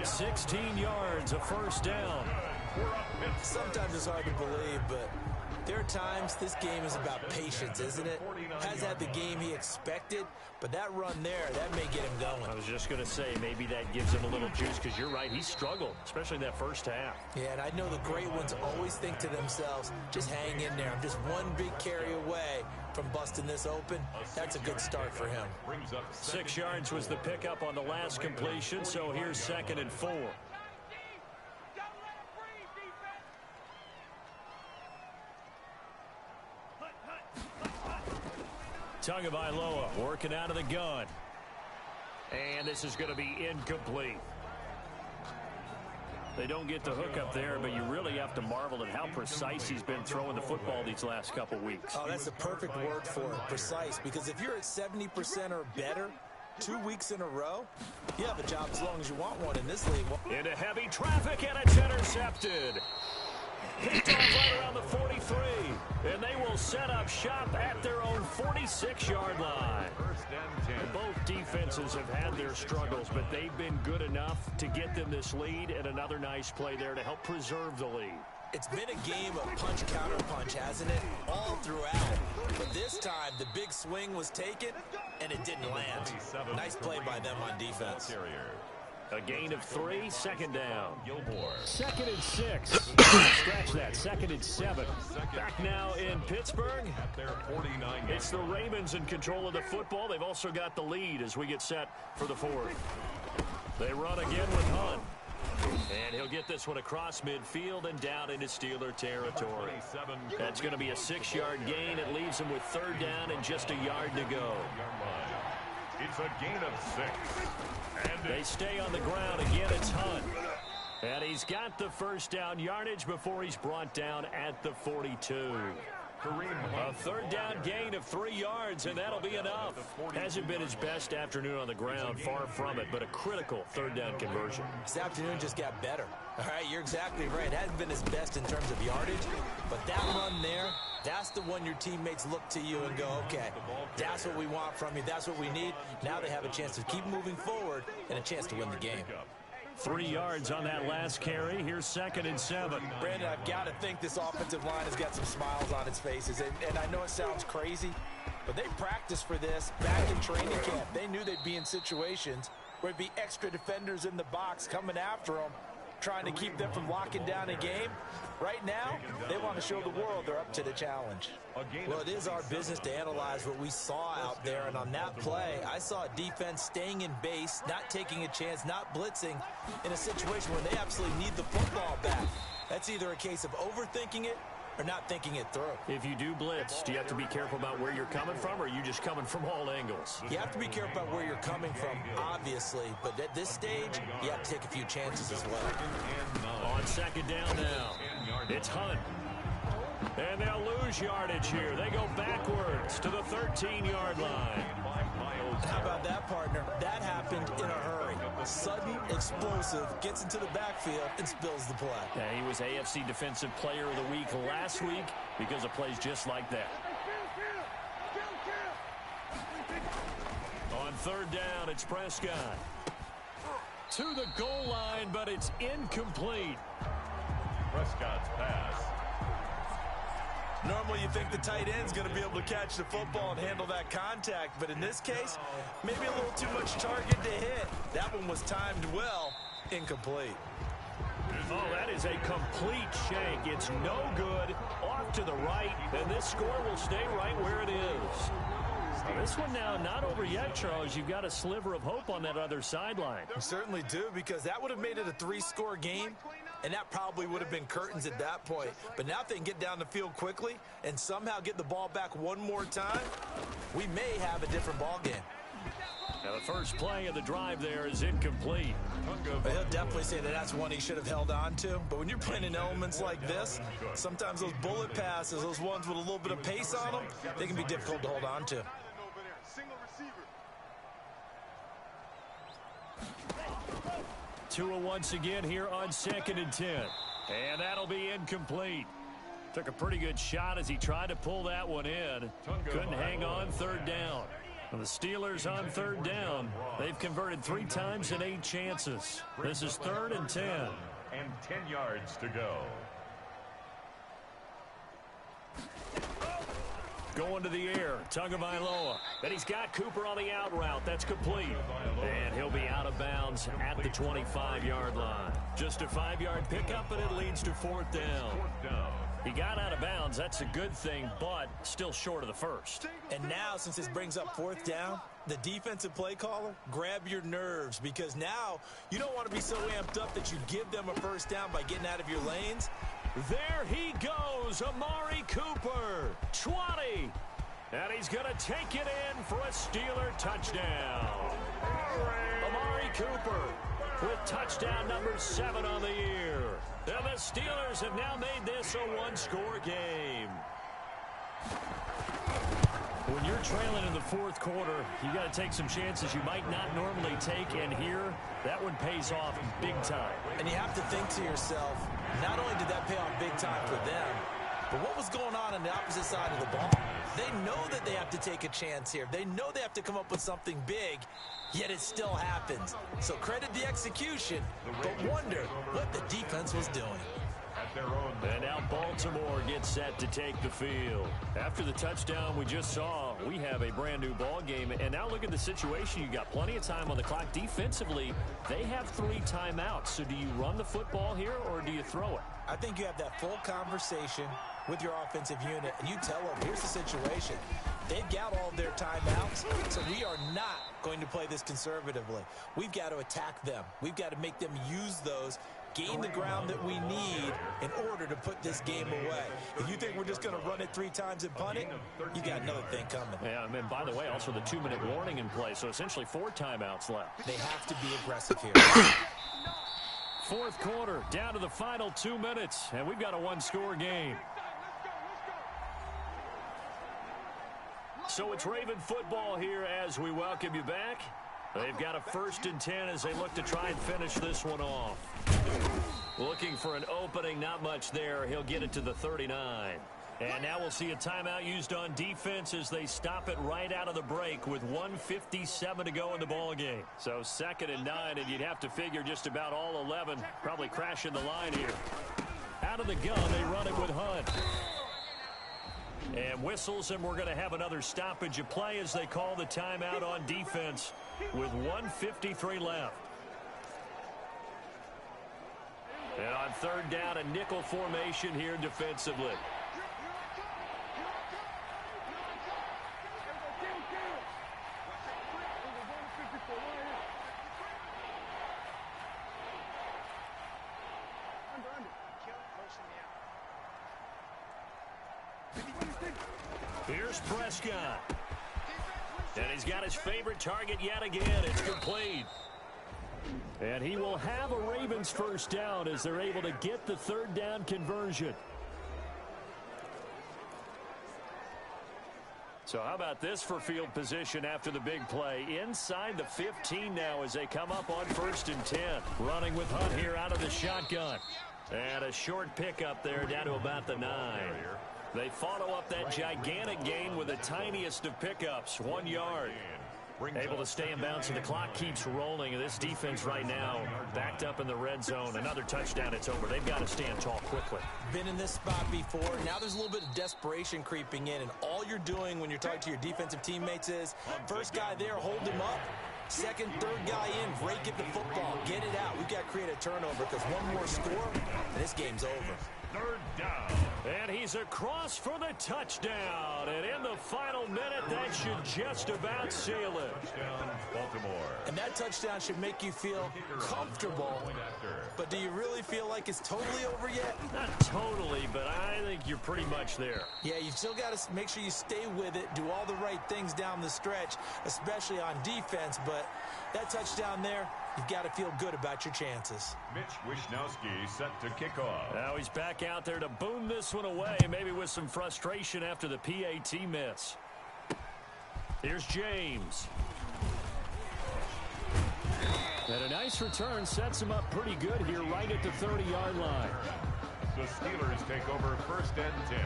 16 yards, a first down. Sometimes it's hard to believe, but there are times this game is about patience, isn't it? Has had the game he expected, but that run there, that may get him going. I was just going to say, maybe that gives him a little juice, because you're right, he struggled, especially in that first half. Yeah, and I know the great ones always think to themselves, just hang in there. I'm just one big carry away from busting this open. That's a good start for him. 6 yards was the pickup on the last completion, so here's 2nd and 4. Tagovailoa working out of the gun. And this is going to be incomplete. They don't get the hook up there, but you really have to marvel at how precise he's been throwing the football these last couple weeks. Oh, that's the perfect word for it, precise, because if you're at 70% or better 2 weeks in a row, you have a job as long as you want one in this league. Into heavy traffic, and it's intercepted. Picked off right around the 43, and they will set up shop at their own 46-yard line. Both defenses have had their struggles, but they've been good enough to get them this lead, and another nice play there to help preserve the lead. It's been a game of punch-counter-punch, hasn't it? All throughout. But this time, the big swing was taken, and it didn't land. Nice play by them on defense. A gain of 3, 2nd down. Gilmore. 2nd and 6. Scratch that, 2nd and 7. Back now in Pittsburgh. At their 49. It's the Ravens in control of the football. They've also got the lead as we get set for the 4th. They run again with Hunt. And he'll get this one across midfield and down into Steeler territory. That's going to be a 6-yard gain. It leaves him with 3rd down and just a yard to go. It's a gain of 6. And They stay on the ground. Again, it's Hunt. And he's got the first down yardage before he's brought down at the 42. A third down gain of 3 yards, and that'll be enough. Hasn't been his best afternoon on the ground, far from it, but a critical third down conversion. This afternoon just got better. All right, you're exactly right. It hasn't been his best in terms of yardage, but that run there, that's the one your teammates look to you and go, okay, that's what we want from you. That's what we need. Now they have a chance to keep moving forward and a chance to win the game. 3 yards on that last carry. Here's 2nd and 7. Brandon, I've got to think this offensive line has got some smiles on its faces. And I know it sounds crazy, but they practiced for this back in training camp. They knew they'd be in situations where there'd be extra defenders in the box coming after them, trying to keep them from locking down a game. Right now, they want to show the world they're up to the challenge. Well, it is our business to analyze what we saw out there, and on that play, I saw a defense staying in base, not taking a chance, not blitzing in a situation where they absolutely need the football back. That's either a case of overthinking it or not thinking it through. If you do blitz, do you have to be careful about where you're coming from, or are you just coming from all angles? You have to be careful about where you're coming from, obviously, but at this stage, you have to take a few chances as well. On 2nd down now, it's Hunt. And they'll lose yardage here. They go backwards to the 13-yard line. How about that, partner? That happened in a hurry. Sudden, explosive, gets into the backfield and spills the play. Yeah, he was AFC Defensive Player of the Week last week because of plays just like that. On 3rd down, it's Prescott. To the goal line, but it's incomplete. Prescott's pass. Normally you think the tight end's going to be able to catch the football and handle that contact, but in this case, maybe a little too much target to hit. That one was timed well, incomplete. Oh, that is a complete shank. It's no good, off to the right, and this score will stay right where it is. This one now not over yet, Charles. You've got a sliver of hope on that other sideline. You certainly do, because that would have made it a 3-score game, and that probably would have been curtains at that point. But now if they can get down the field quickly and somehow get the ball back one more time, we may have a different ball game. Now the first play of the drive there is incomplete. But he'll definitely say that that's one he should have held on to. But when you're playing in elements like this, sometimes those bullet passes, those ones with a little bit of pace on them, they can be difficult to hold on to. 2 once again here on 2nd and 10. And that'll be incomplete. Took a pretty good shot as he tried to pull that one in. Couldn't hang on 3rd down. And the Steelers on 3rd down. They've converted 3 times in 8 chances. This is 3rd and 10. And 10 yards to go. Going to the air, Tagovailoa. And he's got Cooper on the out route. That's complete. And he'll be out of bounds at the 25-yard line. Just a 5-yard pickup, and it leads to 4th down. He got out of bounds. That's a good thing, but still short of the first. And now, since this brings up 4th down, the defensive play caller, grab your nerves, because now you don't want to be so amped up that you give them a 1st down by getting out of your lanes. There he goes, Amari Cooper, 20. And he's going to take it in for a Steeler touchdown. Amari Cooper with touchdown number 7 on the year. And the Steelers have now made this a 1-score game. When you're trailing in the 4th quarter, you got to take some chances you might not normally take, and here, that one pays off big time. And you have to think to yourself, not only did that pay off big time for them, but what was going on the opposite side of the ball? They know that they have to take a chance here. They know they have to come up with something big, yet it still happens. So credit the execution, but wonder what the defense was doing. And now Baltimore gets set to take the field. After the touchdown we just saw, we have a brand new ball game. And now look at the situation. You got plenty of time on the clock. Defensively, they have 3 timeouts. So do you run the football here or do you throw it? I think you have that full conversation with your offensive unit, and you tell them, here's the situation. They've got all their timeouts, so we are not going to play this conservatively. We've got to attack them. We've got to make them use those, gain the ground that we need in order to put this game away. If you think we're just going to run it 3 times and punt it, you got another thing coming. Yeah, and by the way, also the 2-minute warning in play, so essentially 4 timeouts left. They have to be aggressive here. 4th quarter, down to the final 2 minutes, and we've got a 1-score game. So it's Raven football here as we welcome you back. They've got a 1st and 10 as they look to try and finish this one off. Looking for an opening, not much there. He'll get it to the 39. And now we'll see a timeout used on defense as they stop it right out of the break with 1:57 to go in the ball game. So 2nd and 9, and you'd have to figure just about all 11 probably crashing the line here. Out of the gun, they run it with Hunt. And whistles, and we're going to have another stoppage of play as they call the timeout on defense with 1:53 left. And on 3rd down, a nickel formation here defensively. Here's Prescott. And he's got his favorite target yet again. It's complete. And he will have a Ravens 1st down as they're able to get the 3rd down conversion. So how about this for field position after the big play? Inside the 15 now as they come up on 1st and 10. Running with Hunt here out of the shotgun. And a short pickup there down to about the 9. They follow up that gigantic gain with the tiniest of pickups, 1 yard. Able to stay in bounds, and the clock keeps rolling. And this defense right now backed up in the red zone. Another touchdown, it's over. They've got to stand tall quickly. Been in this spot before. Now there's a little bit of desperation creeping in, and all you're doing when you're talking to your defensive teammates is, first guy there, hold him up. Second, third guy in, rake at the football. Get it out. We've got to create a turnover because one more score, and this game's over. 3rd down. And he's across for the touchdown. And in the final minute, that should just about seal it. Touchdown, Baltimore. And that touchdown should make you feel comfortable. But do you really feel like it's totally over yet? Not totally, but I think you're pretty much there. Yeah, you've still got to make sure you stay with it, do all the right things down the stretch, especially on defense. But that touchdown there, you've got to feel good about your chances. Mitch Wishnowsky set to kick off. Now he's back out there to boom this one away, maybe with some frustration after the PAT miss. Here's James. And a nice return sets him up pretty good here right at the 30-yard line. The Steelers take over 1st and 10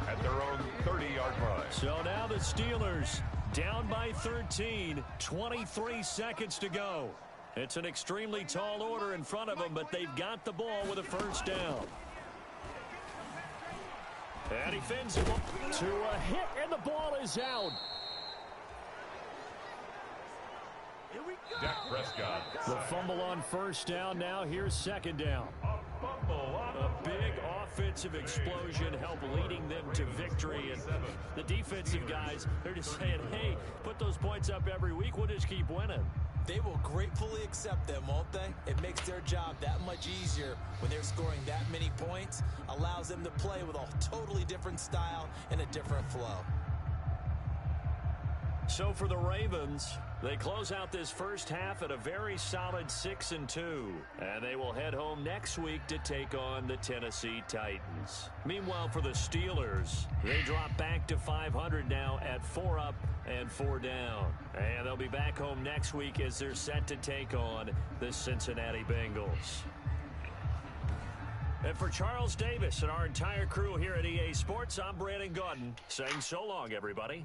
at their own 30-yard line. So now the Steelers down by 13, 23 seconds to go. It's an extremely tall order in front of them, but they've got the ball with a 1st down. And he fins it to a hit, and the ball is out. Dak Prescott. The fumble on 1st down. Now here's 2nd down. A fumble on A big offensive explosion helped leading them to victory. And the defensive guys, they're just saying, hey, put those points up every week. We'll just keep winning. They will gratefully accept them, won't they? It makes their job that much easier when they're scoring that many points. Allows them to play with a totally different style and a different flow. So for the Ravens, they close out this 1st half at a very solid 6-2. And they will head home next week to take on the Tennessee Titans. Meanwhile, for the Steelers, they drop back to 500 now at 4 up and 4 down. And they'll be back home next week as they're set to take on the Cincinnati Bengals. And for Charles Davis and our entire crew here at EA Sports, I'm Brandon Gaudin saying so long, everybody.